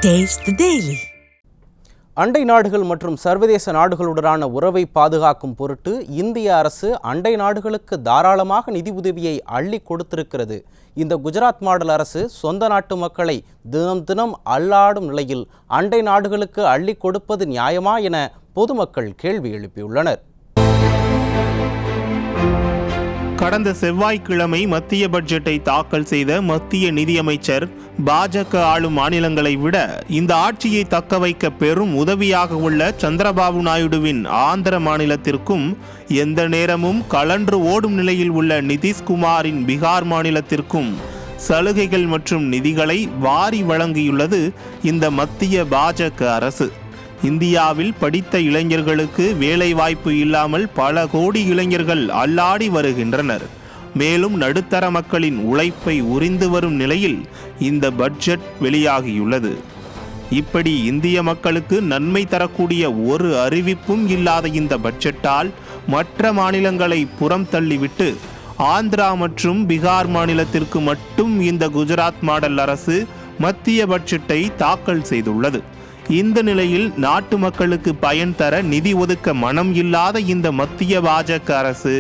Taste the Daily. அண்டை நாடுகள் மற்றும் சர்வதேச நாடுகளுடனான உறவை பாதுகாக்கும் பொருட்டு இந்திய அரசு அண்டை நாடுகளுக்கு தாராளமாக நிதி உதவியை அள்ளி கொடுத்திருக்கிறது. இந்த குஜராத் மாடல் அரசு சொந்த நாட்டு மக்களை தினம் தினம் அல்லாடும் நிலையில் அண்டை நாடுகளுக்கு அள்ளி கொடுப்பது நியாயமா என பொதுமக்கள் கேள்வி எழுப்பியுள்ளனர். கடந்த செவ்வாய்க்கிழமை மத்திய பட்ஜெட்டை தாக்கல் செய்த மத்திய நிதியமைச்சர் பாஜக ஆளும் மாநிலங்களை விட இந்த ஆட்சியை தக்க வைக்க பெரும் உதவியாக உள்ள சந்திரபாபு நாயுடுவின் ஆந்திர மாநிலத்திற்கும் எந்த நேரமும் கலன்று ஓடும் நிலையில் உள்ள நிதிஷ்குமாரின் பீகார் மாநிலத்திற்கும் சலுகைகள் மற்றும் நிதிகளை வாரி வழங்கியுள்ளது இந்த மத்திய பாஜக அரசு. இந்தியாவில் படித்த இளைஞர்களுக்கு வேலை வாய்ப்பு இல்லாமல் பல கோடி இளைஞர்கள் அல்லாடி வருகின்றனர். மேலும் நடுத்தர மக்களின் உழைப்பை உறிந்து வரும் நிலையில் இந்த பட்ஜெட் வெளியாகியுள்ளது. இப்படி இந்திய மக்களுக்கு நன்மை தரக்கூடிய ஒரு அறிவிப்பும் இல்லாத இந்த பட்ஜெட்டால் மற்ற மாநிலங்களை புறம் தள்ளிவிட்டு ஆந்திரா மற்றும் பீகார் மாநிலத்திற்கு மட்டும் இந்த குஜராத் மாடல் அரசு மத்திய பட்ஜெட்டை தாக்கல் செய்துள்ளது. இந்த நிலையில் நாட்டு மக்களுக்கு பயன் தர நிதி ஒதுக்க மனம் இல்லாத இந்த மத்திய பாஜக அரசு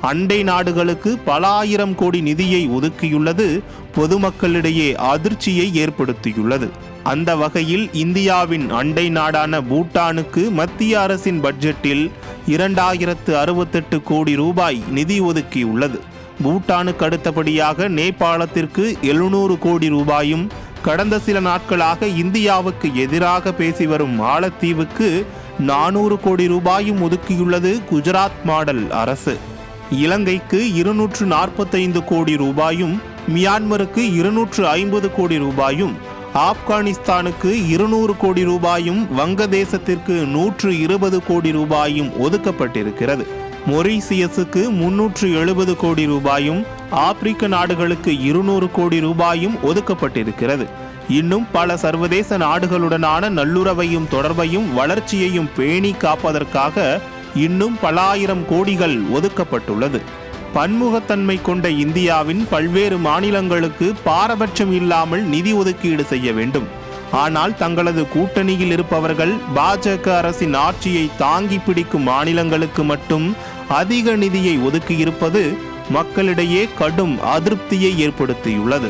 அண்டை நாடுகளுக்கு பல ஆயிரம் கோடி நிதியை ஒதுக்கியுள்ளது பொதுமக்களிடையே அதிர்ச்சியை ஏற்படுத்தியுள்ளது. அந்த வகையில் இந்தியாவின் அண்டை நாடான பூட்டானுக்கு மத்திய அரசின் பட்ஜெட்டில் 2068 கோடி ரூபாய் நிதி ஒதுக்கியுள்ளது. பூட்டானுக்கு அடுத்தபடியாக நேபாளத்திற்கு 700 கோடி ரூபாயும், கடந்த சில நாட்களாக இந்தியாவுக்கு எதிராக பேசி வரும் மாலத்தீவுக்கு 400 கோடி ரூபாயும் ஒதுக்கியுள்ளது குஜராத் மாடல் அரசு. இலங்கைக்கு 245 கோடி ரூபாயும், மியான்மருக்கு 250 கோடி ரூபாயும், ஆப்கானிஸ்தானுக்கு 200 கோடி ரூபாயும், வங்கதேசத்திற்கு 120 கோடி ரூபாயும் ஒதுக்கப்பட்டிருக்கிறது. மொரீசியஸுக்கு 370 கோடி ரூபாயும், ஆப்பிரிக்க நாடுகளுக்கு 200 கோடி ரூபாயும் ஒதுக்கப்பட்டிருக்கிறது. இன்னும் பல சர்வதேச நாடுகளுடனான நல்லுறவையும் தொடர்பையும் வளர்ச்சியையும் பேணி காப்பதற்காக இன்னும் பல ஆயிரம் கோடிகள் ஒதுக்கப்பட்டுள்ளது. பன்முகத்தன்மை கொண்ட இந்தியாவின் பல்வேறு மாநிலங்களுக்கு பாரபட்சம் இல்லாமல் நிதி ஒதுக்கீடு செய்ய வேண்டும். ஆனால் தங்களது கூட்டணியில் இருப்பவர்கள் பாஜக அரசின் ஆட்சியை தாங்கி பிடிக்கும் மாநிலங்களுக்கு மட்டும் அதிக நிதியை ஒதுக்கியிருப்பது மக்களிடையே கடும் அதிருப்தியை ஏற்படுத்தியுள்ளது.